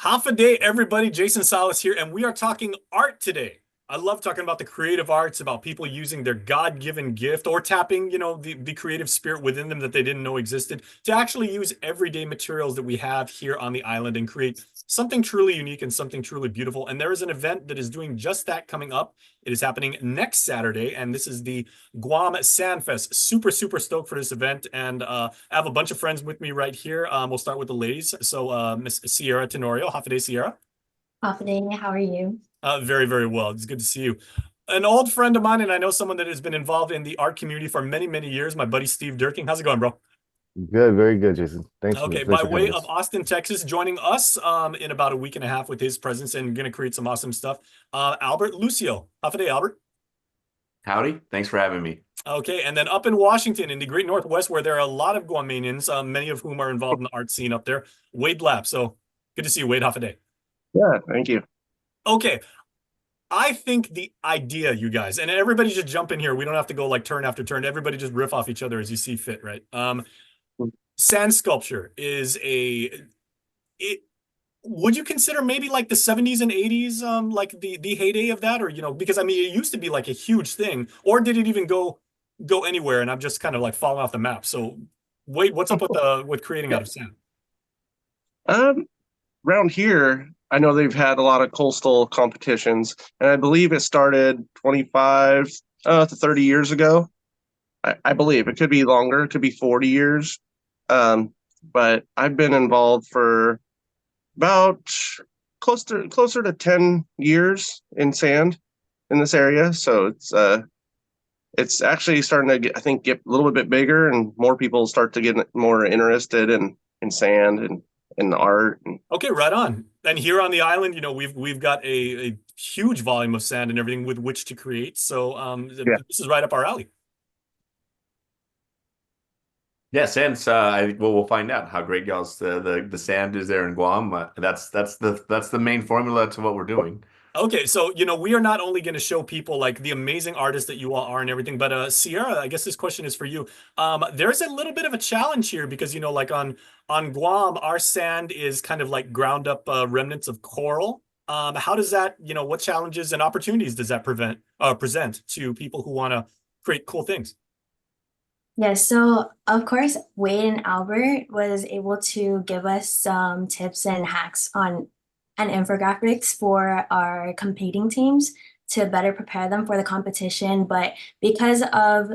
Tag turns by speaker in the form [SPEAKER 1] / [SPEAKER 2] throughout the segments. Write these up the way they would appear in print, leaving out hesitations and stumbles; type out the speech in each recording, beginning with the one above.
[SPEAKER 1] Half a day, everybody. Jason Salas here, and we are talking art today. I love talking about the creative arts, about people using their God-given gift or tapping, the creative spirit within them that they didn't know existed to actually use everyday materials that we have here on the island and create something truly unique and something truly beautiful. And there is an event that is doing just that coming up. It is happening next Saturday, and this is the Guam SandFest. Super, super stoked for this event. And I have a bunch of friends with me right here. We'll start with the ladies. So Miss Sierra Tenorio, Hafa Sierra.
[SPEAKER 2] Afternoon, how are you?
[SPEAKER 1] Very, very well. It's good to see you. An old friend of mine, and I know someone that has been involved in the art community for many, many years, my buddy Steve Durking. How's it going, bro?
[SPEAKER 3] Good, very good, Jason.
[SPEAKER 1] Okay,
[SPEAKER 3] Thanks
[SPEAKER 1] by
[SPEAKER 3] for
[SPEAKER 1] way
[SPEAKER 3] having
[SPEAKER 1] of
[SPEAKER 3] us.
[SPEAKER 1] Austin, Texas, joining us in about a week and a half with his presence and going to create some awesome stuff. Albert Lucio. Hafa day, Albert.
[SPEAKER 4] Howdy. Thanks for having me.
[SPEAKER 1] Okay, and then up in Washington, in the Great Northwest, where there are a lot of Guamanians, many of whom are involved in the art scene up there, Wade Lap. So good to see you, Wade. Hafa day.
[SPEAKER 5] Yeah, thank you.
[SPEAKER 1] Okay, I think the idea, you guys, and everybody just jump in here. We don't have to go like turn after turn. Everybody just riff off each other as you see fit, right? Sand sculpture is it, would you consider maybe like the 70s and 80s, like the heyday of that, or because I mean it used to be like a huge thing, or did it even go anywhere? And I'm just kind of like falling off the map. So, wait, what's up with creating out of sand?
[SPEAKER 5] Um, Around here, I know they've had a lot of coastal competitions, and I believe it started 25 to 30 years ago. I believe it could be longer, it could be 40 years. But I've been involved for about closer to 10 years in sand in this area. So it's actually starting to get, I think, get a little bit bigger, and more people start to get more interested in sand and in art.
[SPEAKER 1] Okay, right on. And here on the island, we've got a huge volume of sand and everything with which to create. So
[SPEAKER 5] Yeah.
[SPEAKER 1] this is right up our alley.
[SPEAKER 4] Yeah, since we'll find out how great y'all's the sand is there in Guam. That's the main formula to what we're doing.
[SPEAKER 1] Okay, so we are not only going to show people like the amazing artists that you all are and everything, but Sierra, I guess this question is for you. There's a little bit of a challenge here because like on Guam, our sand is kind of like ground up remnants of coral. How does that, what challenges and opportunities does that present to people who want to create cool things?
[SPEAKER 2] Yes, so of course, Wade and Albert was able to give us some tips and hacks on and infographics for our competing teams to better prepare them for the competition. But because of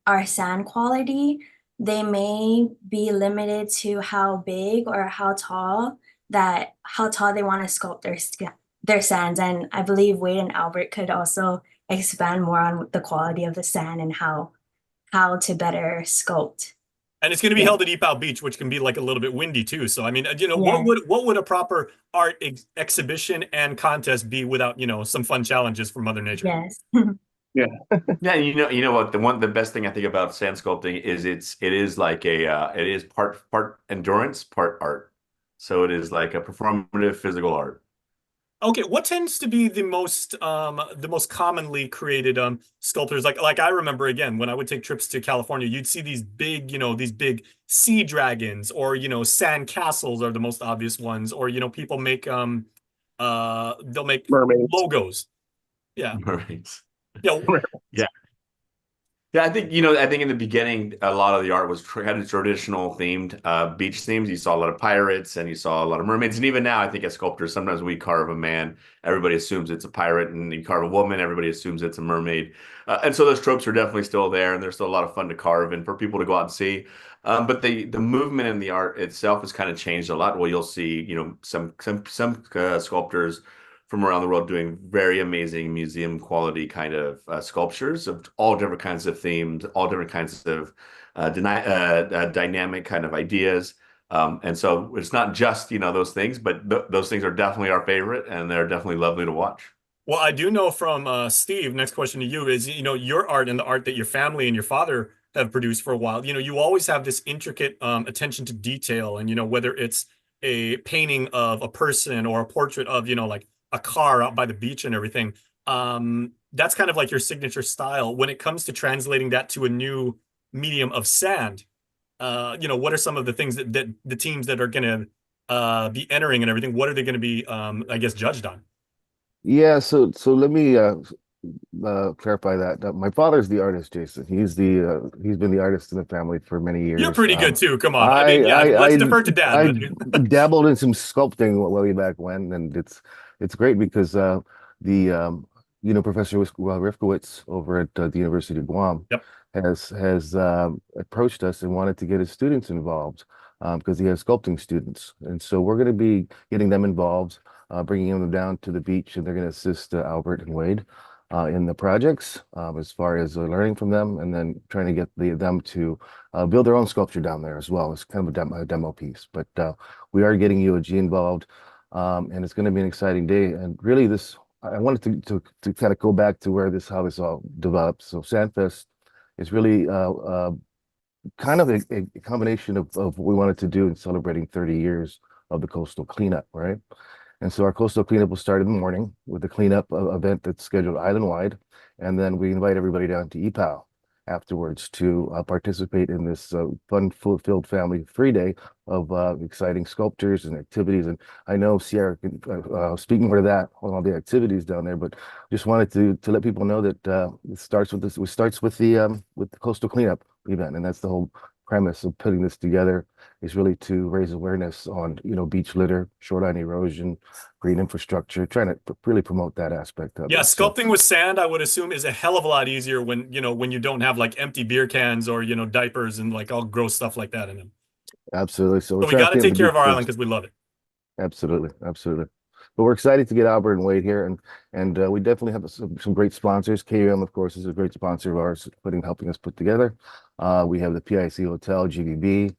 [SPEAKER 2] our sand quality, they may be limited to how big or how tall they want to sculpt their sands. And I believe Wade and Albert could also expand more on the quality of the sand and how to better sculpt.
[SPEAKER 1] And it's going to be
[SPEAKER 2] Yeah.
[SPEAKER 1] held at Epau Beach, which can be like a little bit windy too. So I mean,
[SPEAKER 2] Yeah.
[SPEAKER 1] what would a proper art exhibition and contest be without some fun challenges from Mother Nature?
[SPEAKER 2] Yes.
[SPEAKER 5] Yeah.
[SPEAKER 4] Yeah, you know what the best thing I think about sand sculpting is it is like it is part endurance, part art. So it is like a performative physical art.
[SPEAKER 1] Okay, what tends to be the most commonly created sculptors? Like I remember again when I would take trips to California, you'd see these big sea dragons, or sand castles are the most obvious ones, or people make they'll make
[SPEAKER 5] Mermaids.
[SPEAKER 1] logos. Yeah.
[SPEAKER 4] Mermaids.
[SPEAKER 1] Yeah.
[SPEAKER 4] Yeah. Yeah, I think in the beginning, a lot of the art was had a traditional themed beach themes. You saw a lot of pirates and you saw a lot of mermaids. And even now, I think as sculptors, sometimes we carve a man, everybody assumes it's a pirate, and you carve a woman, everybody assumes it's a mermaid. And so those tropes are definitely still there, and they're still a lot of fun to carve and for people to go out and see. But the movement in the art itself has kind of changed a lot. Well, you'll see, some sculptors from around the world doing very amazing museum quality kind of sculptures of all different kinds of themes, all different kinds of dynamic kind of ideas. And so it's not just, those things, but those things are definitely our favorite, and they're definitely lovely to watch.
[SPEAKER 1] Well, I do know from Steve, next question to you is, your art and the art that your family and your father have produced for a while, you always have this intricate attention to detail. And, whether it's a painting of a person or a portrait of, like a car out by the beach and everything, that's kind of like your signature style. When it comes to translating that to a new medium of sand, what are some of the things that the teams that are going to be entering and everything? What are they going to be, I guess, judged on?
[SPEAKER 3] Yeah, so let me clarify that. My father's the artist, Jason. He's been the artist in the family for many
[SPEAKER 1] You're
[SPEAKER 3] years.
[SPEAKER 1] pretty good too. Come on. I mean,
[SPEAKER 3] I
[SPEAKER 1] yeah,
[SPEAKER 3] I
[SPEAKER 1] let's
[SPEAKER 3] I
[SPEAKER 1] defer to dad,
[SPEAKER 3] I
[SPEAKER 1] but
[SPEAKER 3] dabbled in some sculpting way back when, and it's great because the Professor Rifkowitz over at the University of Guam
[SPEAKER 1] yep.
[SPEAKER 3] has approached us and wanted to get his students involved because he has sculpting students, and so we're going to be getting them involved, bringing them down to the beach, and they're going to assist Albert and Wade in the projects as far as learning from them, and then trying to get them to build their own sculpture down there as well. It's kind of a demo piece, but we are getting UOG involved, and it's going to be an exciting day. And really, I wanted to kind of go back to how this all developed. So SandFest is really kind of a combination of what we wanted to do in celebrating 30 years of the coastal cleanup, right? And so our coastal cleanup will start in the morning with a cleanup event that's scheduled island-wide, and then we invite everybody down to EPOW afterwards to participate in this fun-filled family free day of exciting sculptures and activities. And I know Sierra can speak more to that on all the activities down there, but just wanted to let people know that it starts with this. It starts with the coastal cleanup event, and that's the whole premise of putting this together, is really to raise awareness on beach litter, shoreline erosion, green infrastructure, trying to really promote that aspect of
[SPEAKER 1] yeah,
[SPEAKER 3] it. So
[SPEAKER 1] sculpting with sand, I would assume, is a hell of a lot easier when you don't have like empty beer cans or diapers and like all gross stuff like that in them.
[SPEAKER 3] absolutely. So we're
[SPEAKER 1] So we
[SPEAKER 3] trying
[SPEAKER 1] got
[SPEAKER 3] to
[SPEAKER 1] to
[SPEAKER 3] clean up
[SPEAKER 1] take
[SPEAKER 3] the
[SPEAKER 1] care
[SPEAKER 3] beach
[SPEAKER 1] of our island
[SPEAKER 3] first.
[SPEAKER 1] because we love it.
[SPEAKER 3] Absolutely, absolutely. But we're excited to get Albert and Wade here, and we definitely have some great sponsors. KUM, of course, is a great sponsor of ours, helping us put together. We have the PIC Hotel, GVB,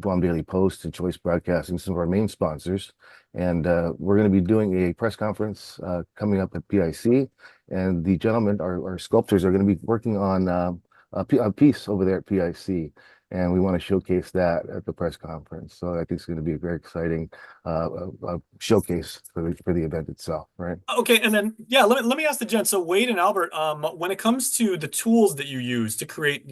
[SPEAKER 3] Guam Daily Post, and Choice Broadcasting, some of our main sponsors. And we're going to be doing a press conference coming up at PIC, and the gentlemen, our sculptors, are going to be working on a piece over there at PIC. And we want to showcase that at the press conference. So I think it's going to be a very exciting showcase for the event itself, right?
[SPEAKER 1] Okay, and then yeah, let me ask the gents. So Wade and Albert, when it comes to the tools that you use to create,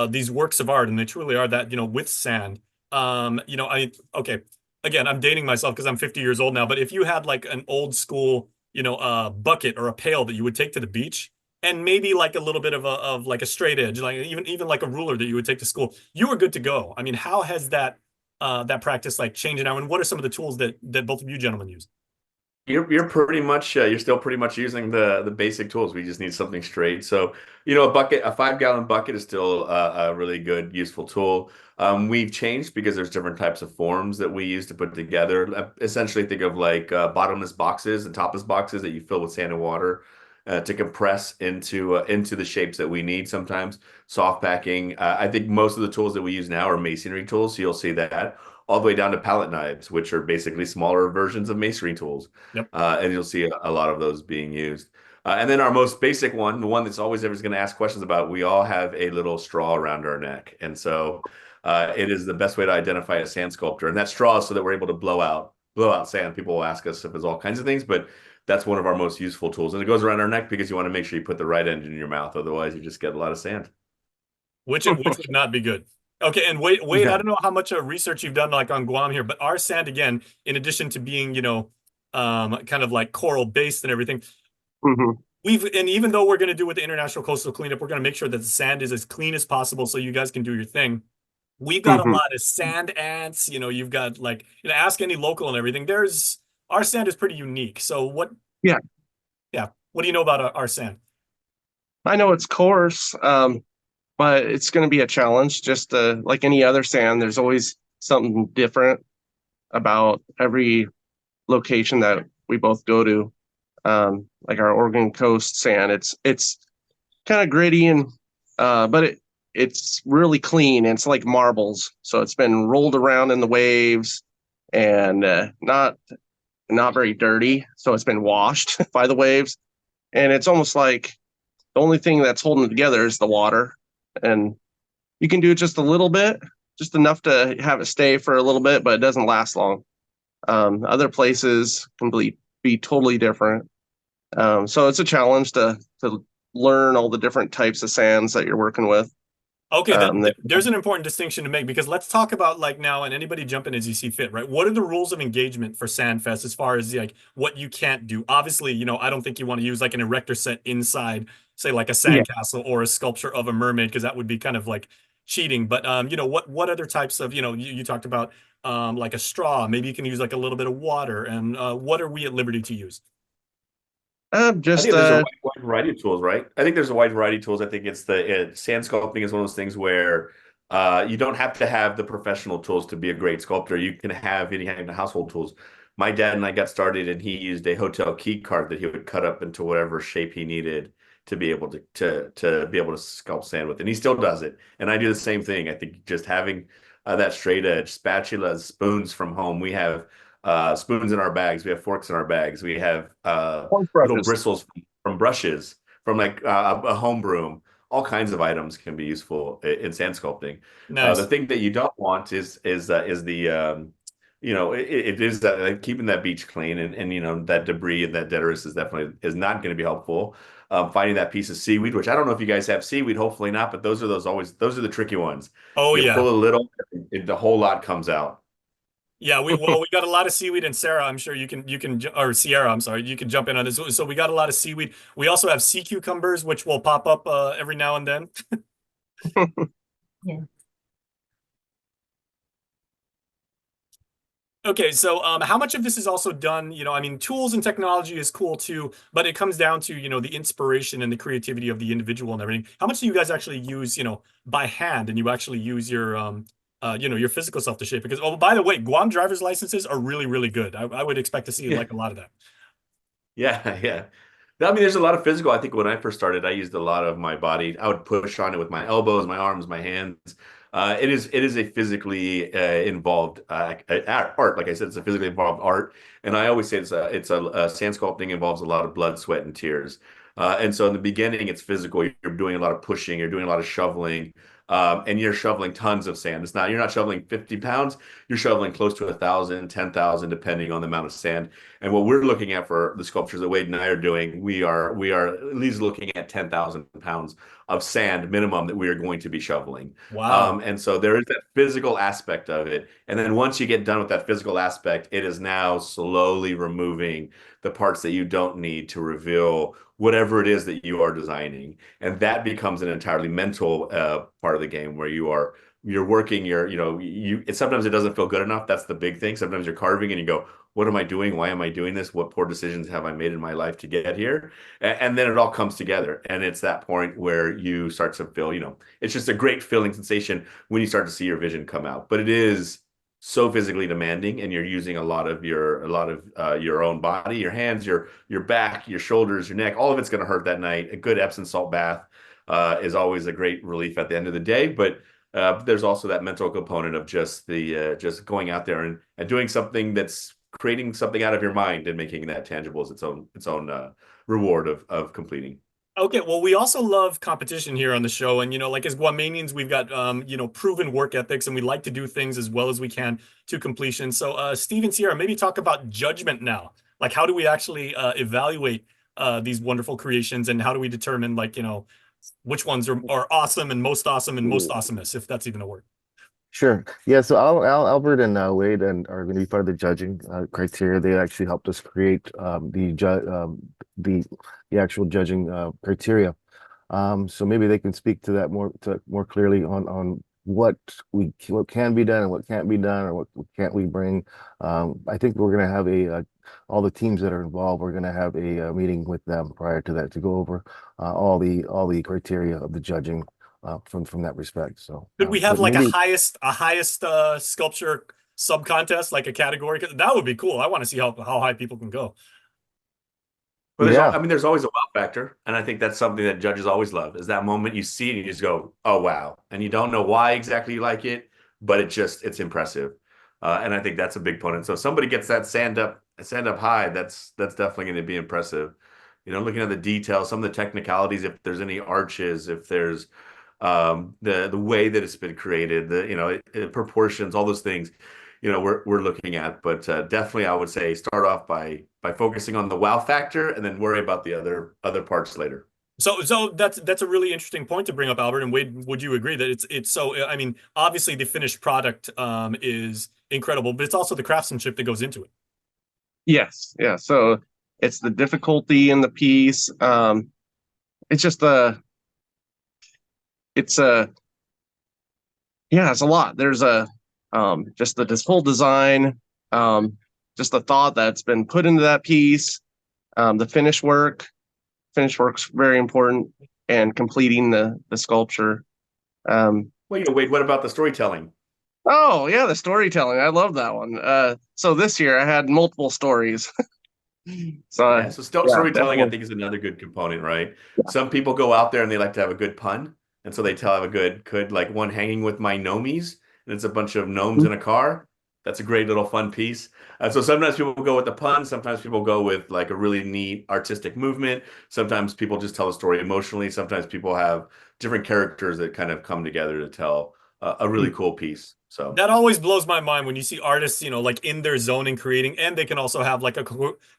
[SPEAKER 1] these works of art, and they truly are that, with sand. Okay, again, I'm dating myself because I'm 50 years old now, but if you had like an old school, bucket or a pail that you would take to the beach, and maybe like a little bit of like a straight edge, like even like a ruler that you would take to school, you were good to go. I mean, how has that practice like changed now, and what are some of the tools that both of you gentlemen use?
[SPEAKER 4] You're pretty much you're still pretty much using the basic tools. We just need something straight. So, a 5 gallon bucket is still a really good, useful tool. We've changed because there's different types of forms that we use to put together. Essentially, think of like bottomless boxes and topless boxes that you fill with sand and water to compress into the shapes that we need. Sometimes soft packing. I think most of the tools that we use now are masonry tools. So you'll see that all the way down to palette knives, which are basically smaller versions of masonry tools.
[SPEAKER 1] Yep.
[SPEAKER 4] And you'll see a lot of those being used. And then our most basic one, the one that's always everyone's going to ask questions about, we all have a little straw around our neck. And so it is the best way to identify a sand sculptor. And that straw is so that we're able to blow out sand. People will ask us if there's all kinds of things, but that's one of our most useful tools. And it goes around our neck because you want to make sure you put the right end in your mouth. Otherwise, you just get a lot of sand.
[SPEAKER 1] Which would not be good. Okay, and Wade, I don't know how much research you've done like on Guam here, but our sand, again, in addition to being, kind of like coral based and everything,
[SPEAKER 5] Mhm.
[SPEAKER 1] and even though we're going to do with the International Coastal Cleanup, we're going to make sure that the sand is as clean as possible so you guys can do your thing. We've got a
[SPEAKER 5] Mhm.
[SPEAKER 1] lot of sand ants, you've got like, ask any local and everything. Our sand is pretty unique. So
[SPEAKER 5] Yeah.
[SPEAKER 1] Yeah, what do you know about our sand?
[SPEAKER 5] I know it's coarse, but it's going to be a challenge. Just like any other sand, there's always something different about every location that we both go to. Like our Oregon coast sand, it's kind of gritty but it's really clean. It's like marbles, so it's been rolled around in the waves and not very dirty. So it's been washed by the waves, and it's almost like the only thing that's holding it together is the water. And you can do it just a little bit, just enough to have it stay for a little bit, but it doesn't last long. Other places can be totally different. So it's a challenge to learn all the different types of sands that you're working with.
[SPEAKER 1] Okay,
[SPEAKER 5] That-
[SPEAKER 1] there's an important distinction to make because let's talk about like now, and anybody jump in as you see fit, right? What are the rules of engagement for SandFest as far as like what you can't do? Obviously, I don't think you want to use like an erector set inside, say like a
[SPEAKER 5] yeah.
[SPEAKER 1] sandcastle or a sculpture of a mermaid because that would be kind of like cheating. But what other types of, you talked about like a straw, maybe you can use like a little bit of water, and what are we at liberty to use?
[SPEAKER 4] I
[SPEAKER 5] Just
[SPEAKER 4] think there's a wide variety of tools, right? I think there's a wide variety of tools. I think it's sand sculpting is one of those things where you don't have to have the professional tools to be a great sculptor. You can have any kind of household tools. My dad and I got started, and he used a hotel key card that he would cut up into whatever shape he needed to be able to be able to sculpt sand with, and he still does it. And I do the same thing. I think just having that straight edge, spatulas, spoons from home. We have spoons in our bags. We have forks in our bags. We have
[SPEAKER 5] point
[SPEAKER 4] little
[SPEAKER 5] brushes.
[SPEAKER 4] bristles from brushes, from like a home broom. All kinds of items can be useful in sand sculpting. The
[SPEAKER 1] Nice.
[SPEAKER 4] thing that you don't want is the it is that like, keeping that beach clean, and that debris and that detritus is definitely is not going to be helpful. Finding that piece of seaweed, which I don't know if you guys have seaweed, hopefully not, but those are the tricky ones.
[SPEAKER 1] Oh
[SPEAKER 4] You
[SPEAKER 1] yeah.
[SPEAKER 4] pull a little, the whole lot comes out.
[SPEAKER 1] Yeah, we got a lot of seaweed, and Sarah, I'm sure or Sierra, I'm sorry, you can jump in on this. So we got a lot of seaweed. We also have sea cucumbers, which will pop up every now and then.
[SPEAKER 2] Yeah.
[SPEAKER 1] Okay, so how much of this is also done? I mean, tools and technology is cool too, but it comes down to, the inspiration and the creativity of the individual and everything. How much do you guys actually use, by hand, and you actually use your physical self to shape? Because, oh, by the way, Guam driver's licenses are really, really good. I would expect to see
[SPEAKER 4] Yeah.
[SPEAKER 1] like a lot of that.
[SPEAKER 4] Yeah, yeah. I mean, there's a lot of physical. I think when I first started, I used a lot of my body. I would push on it with my elbows, my arms, my hands. It is a physically involved art. Like I said, it's a physically involved art, and I always say it's a sand sculpting involves a lot of blood, sweat, and tears. And so in the beginning, it's physical. You're doing a lot of pushing. You're doing a lot of shoveling. And you're shoveling tons of sand. You're not shoveling 50 pounds. You're shoveling close to 1,000, 10,000, depending on the amount of sand. And what we're looking at for the sculptures that Wade and I are doing, we are at least looking at 10,000 pounds of sand minimum that we are going to be shoveling.
[SPEAKER 1] Wow.
[SPEAKER 4] And so there is that physical aspect of it. And then once you get done with that physical aspect, it is now slowly removing the parts that you don't need to reveal whatever it is that you are designing. And that becomes an entirely mental part of the game where you're working sometimes it doesn't feel good enough. That's the big thing. Sometimes you're carving and you go, what am I doing? Why am I doing this? What poor decisions have I made in my life to get here? And then it all comes together. And it's that point where you start to feel, it's just a great feeling sensation when you start to see your vision come out. But it is so physically demanding, and you're using a lot of your own body, your hands, your back, your shoulders, your neck. All of it's going to hurt that night. A good Epsom salt bath is always a great relief at the end of the day. But there's also that mental component of just just going out there and doing something that's creating something out of your mind and making that tangible as its own reward of completing.
[SPEAKER 1] Okay, well, we also love competition here on the show. And, like as Guamanians, we've got, proven work ethics, and we like to do things as well as we can to completion. So, Steve and Sierra, maybe talk about judgment now. Like, how do we actually evaluate these wonderful creations, and how do we determine, like, which ones are awesome and most awesomest, if that's even a word?
[SPEAKER 3] Sure. Yeah. So Albert and Wade are going to be part of the judging criteria. They actually helped us create the actual judging criteria. So maybe they can speak to that more clearly on what can be done and what can't be done, or what can't we bring. I think we're going to have all the teams that are involved. We're going to have a meeting with them prior to that to go over all the criteria of the judging. From that respect. So
[SPEAKER 1] Could we have
[SPEAKER 3] but
[SPEAKER 1] like
[SPEAKER 3] maybe
[SPEAKER 1] a highest sculpture sub contest, like a category? 'Cause that would be cool. I want to see how high people can go.
[SPEAKER 4] But
[SPEAKER 3] yeah,
[SPEAKER 4] there's always a wow factor, and I think that's something that judges always love. Is that moment you see it and you just go, "Oh wow!" and you don't know why exactly you like it, but it's impressive, and I think that's a big point. And so if somebody gets that sand up high, that's definitely going to be impressive. Looking at the details, some of the technicalities, if there's any arches, if there's the way that it's been created, proportions, all those things, we're looking at. But definitely, I would say start off by focusing on the wow factor, and then worry about the other parts later.
[SPEAKER 1] So that's a really interesting point to bring up, Albert. And Wade, would you agree that it's so? I mean, obviously the finished product is incredible, but it's also the craftsmanship that goes into it.
[SPEAKER 5] Yes, yeah. So it's the difficulty in the piece. It's just it's a yeah, it's a lot. There's just this whole design, just the thought that's been put into that piece, the finish work. Finish work's very important, and completing the sculpture.
[SPEAKER 4] Well, Wade, what about the storytelling?
[SPEAKER 5] Oh yeah, the storytelling. I love that one. So this year I had multiple stories. So
[SPEAKER 4] Yeah, so
[SPEAKER 5] yeah,
[SPEAKER 4] storytelling, I
[SPEAKER 5] definitely.
[SPEAKER 4] think, is another good component, right? Some people go out there and they like to have a good pun, and so they tell a good could like one hanging with my gnomies, and it's a bunch of gnomes in a car. That's a great little fun piece. So sometimes people go with the pun, sometimes people go with like a really neat artistic movement. Sometimes people just tell a story emotionally. Sometimes people have different characters that kind of come together to tell a really cool piece. So.
[SPEAKER 1] That always blows my mind when you see artists, like in their zone and creating, and they can also have like a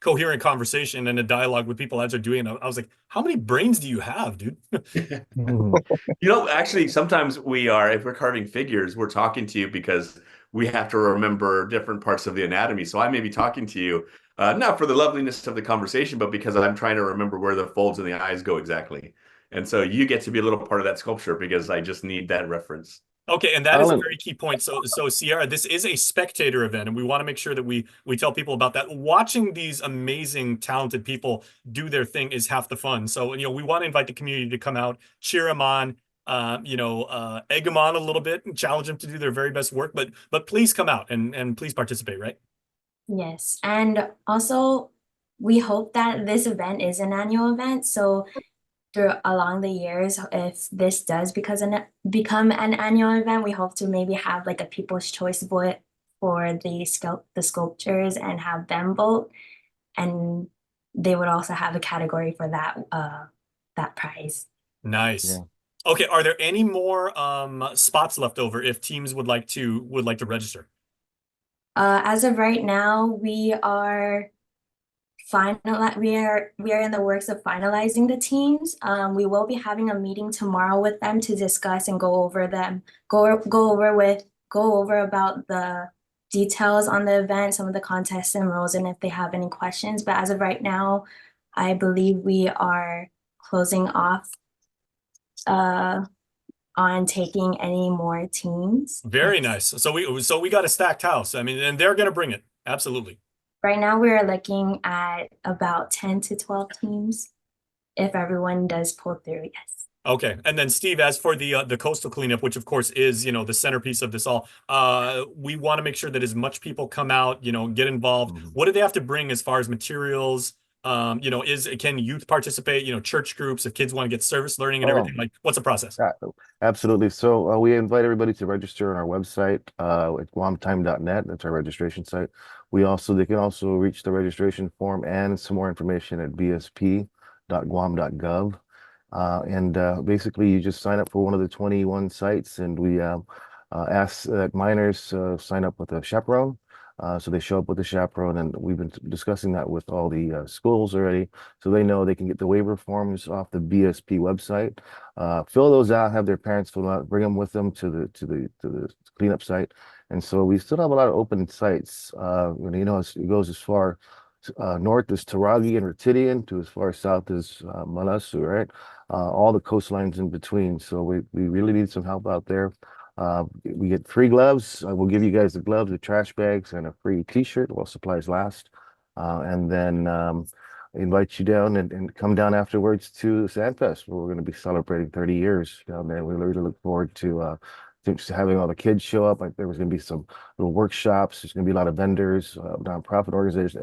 [SPEAKER 1] coherent conversation and a dialogue with people as they're doing it. I was like, how many brains do you have, dude?
[SPEAKER 3] Mhm.
[SPEAKER 4] Actually, sometimes if we're carving figures, we're talking to you because we have to remember different parts of the anatomy. So I may be talking to you, not for the loveliness of the conversation, but because I'm trying to remember where the folds in the eyes go exactly. And so you get to be a little part of that sculpture because I just need that reference.
[SPEAKER 1] Okay, and that is a
[SPEAKER 3] Alan,
[SPEAKER 1] very key point. So Sierra, this is a spectator event, and we want to make sure that we tell people about that. Watching these amazing, talented people do their thing is half the fun. So, we want to invite the community to come out, cheer them on, egg them on a little bit, and challenge them to do their very best work. But please come out and please participate, right?
[SPEAKER 2] Yes, and also we hope that this event is an annual event. So through along the years, if this does become an annual event, we hope to maybe have like a People's Choice vote for the sculptures and have them vote, and they would also have a category for that prize.
[SPEAKER 1] Nice.
[SPEAKER 3] yeah.
[SPEAKER 1] Okay, are there any more spots left over if teams would like to register?
[SPEAKER 2] As of right now, we are in the works of finalizing the teams. We will be having a meeting tomorrow with them to discuss and go over about the details on the event, some of the contests and rules, and if they have any questions. But as of right now, I believe we are closing off on taking any more teams.
[SPEAKER 1] Very
[SPEAKER 2] Yes.
[SPEAKER 1] nice. So we got a stacked house. I mean, and they're gonna bring it. Absolutely.
[SPEAKER 2] Right now, we're looking at about 10 to 12 teams if everyone does pull through, yes.
[SPEAKER 1] Okay. And then Steve, as for the coastal cleanup, which of course is, the centerpiece of this all, we want to make sure that as much people come out, get involved.
[SPEAKER 3] Mhm.
[SPEAKER 1] What do they have to bring as far as materials? Can youth participate, church groups, if kids want to get service learning and
[SPEAKER 3] Oh,
[SPEAKER 1] everything, like what's the process?
[SPEAKER 3] yeah, absolutely. So we invite everybody to register on our website at guamtime.net. That's our registration site. They can also reach the registration form and some more information at bsp.guam.gov. And basically, you just sign up for one of the 21 sites, and we ask that minors sign up with a chaperone. So they show up with a chaperone, and we've been discussing that with all the schools already, so they know they can get the waiver forms off the BSP website, fill those out, have their parents fill out, bring them with them to the cleanup site. And so we still have a lot of open sites. It goes as far north as Taragi and Retidian to as far south as Malasu, right? All the coastlines in between. So we really need some help out there. We get free gloves. We'll give you guys the gloves, the trash bags, and a free t-shirt while supplies last. And then invite you down and come down afterwards to SandFest, where we're going to be celebrating 30 years down there. We really look forward to just having all the kids show up. Like there was going to be some little workshops. There's going to be a lot of vendors, nonprofit organization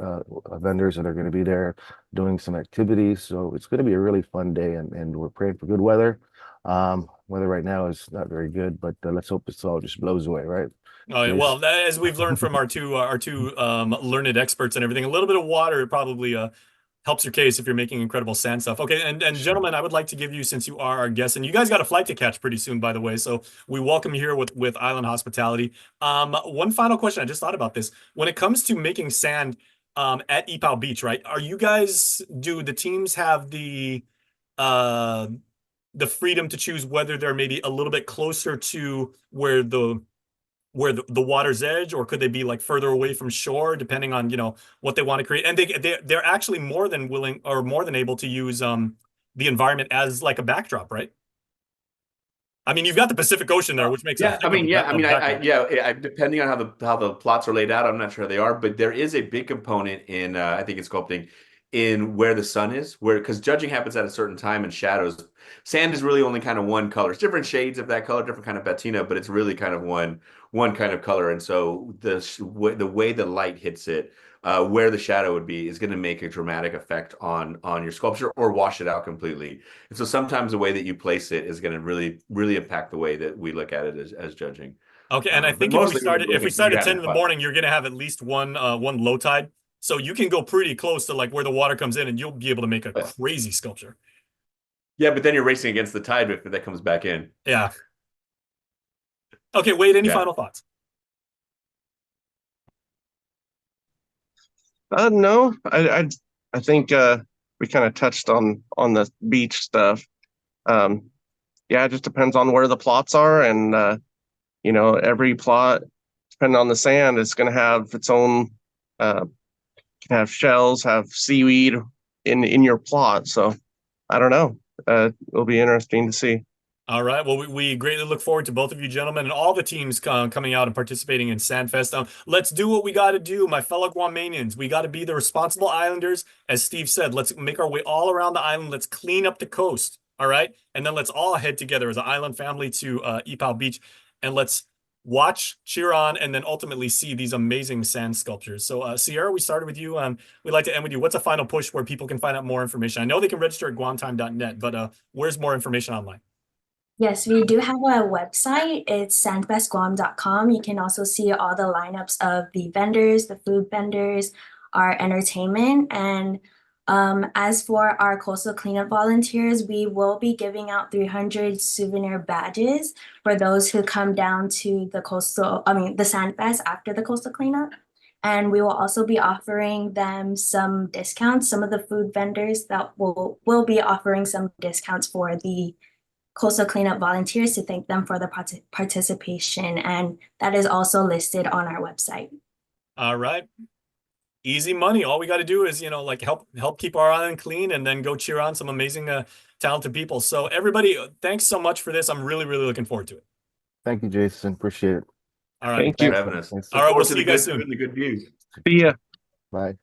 [SPEAKER 3] vendors that are going to be there doing some activities. So it's going to be a really fun day, and we're praying for good weather. Weather right now is not very good, but let's hope this all just blows away, right?
[SPEAKER 1] Oh, yeah,
[SPEAKER 3] Jace?
[SPEAKER 1] well, as we've learned from our two learned experts and everything, a little bit of water probably helps your case if you're making incredible sand stuff. Okay, and
[SPEAKER 3] Sure.
[SPEAKER 1] gentlemen, I would like to give you, since you are our guest, and you guys got a flight to catch pretty soon, by the way. So we welcome you here with Island Hospitality. One final question. I just thought about this. When it comes to making sand at Epau Beach, right? Do the teams have uh, the freedom to choose whether they're maybe a little bit closer to where the water's edge, or could they be like further away from shore, depending on, you know, what they want to create. And they're actually more than willing or more than able to use the environment as like a backdrop, right? I mean, you've got the Pacific Ocean there, which makes a
[SPEAKER 4] Yeah,
[SPEAKER 1] heck
[SPEAKER 4] I
[SPEAKER 1] of
[SPEAKER 4] mean,
[SPEAKER 1] a
[SPEAKER 4] yeah, I mean,
[SPEAKER 1] backdrop.
[SPEAKER 4] depending on how the plots are laid out, I'm not sure they are, but there is a big component in, I think, in sculpting, in where the sun is, where because judging happens at a certain time, and shadows. Sand is really only kind of one color. It's different shades of that color, different kind of patina, but it's really kind of one kind of color. And so the way the light hits it, where the shadow would be, is going to make a dramatic effect on your sculpture or wash it out completely. And so sometimes the way that you place it is going to really impact the way that we look at it as judging.
[SPEAKER 1] Okay, and I
[SPEAKER 4] But
[SPEAKER 1] think if we
[SPEAKER 4] mostly
[SPEAKER 1] started
[SPEAKER 4] we're
[SPEAKER 1] if we
[SPEAKER 4] looking
[SPEAKER 1] start at
[SPEAKER 4] at
[SPEAKER 1] 10 in the
[SPEAKER 4] fun.
[SPEAKER 1] morning, you're gonna have at least one low tide. So you can go pretty close to like where the water comes in, and you'll be able to make a crazy sculpture.
[SPEAKER 4] Yeah, but then you're racing against the tide if that comes back in.
[SPEAKER 1] Yeah. Okay, Wade, any
[SPEAKER 4] Yeah.
[SPEAKER 1] final thoughts?
[SPEAKER 5] No, I think we kind of touched on the beach stuff. Yeah, it just depends on where the plots are, and you know, every plot, depending on the sand, is going to have its own. Can have shells, have seaweed in your plot. So I don't know. It'll be interesting to see.
[SPEAKER 1] All right. Well, we greatly look forward to both of you gentlemen and all the teams coming out and participating in SandFest. Let's do what we got to do, my fellow Guamanians. We got to be the responsible islanders. As Steve said, let's make our way all around the island. Let's clean up the coast. All right. And then let's all head together as an island family to Ipao Beach, and let's watch, cheer on, and then ultimately see these amazing sand sculptures. So, Sierra, we started with you. We'd like to end with you. What's a final push where people can find out more information? I know they can register at guamtime.net, but where's more information online?
[SPEAKER 2] Yes, we do have a website. It's sandfestguam.com. You can also see all the lineups of the vendors, the food vendors, our entertainment. And as for our coastal cleanup volunteers, we will be giving out 300 souvenir badges for those who come down to the SandFest after the coastal cleanup. And we will also be offering them some discounts. Some of the food vendors that will be offering some discounts for the coastal cleanup volunteers to thank them for the participation, and that is also listed on our website.
[SPEAKER 1] All right. Easy money. All we got to do is, you know, like help keep our island clean, and then go cheer on some amazing, talented people. So everybody, thanks so much for this. I'm really looking forward to it.
[SPEAKER 3] Thank you, Jason. Appreciate it.
[SPEAKER 1] All right.
[SPEAKER 5] Thank you.
[SPEAKER 4] For having us.
[SPEAKER 3] Thanks.
[SPEAKER 1] All right, we'll
[SPEAKER 4] Forward to
[SPEAKER 1] see
[SPEAKER 4] the
[SPEAKER 1] you guys
[SPEAKER 4] good
[SPEAKER 1] soon.
[SPEAKER 4] and the good views.
[SPEAKER 5] See ya.
[SPEAKER 3] Bye.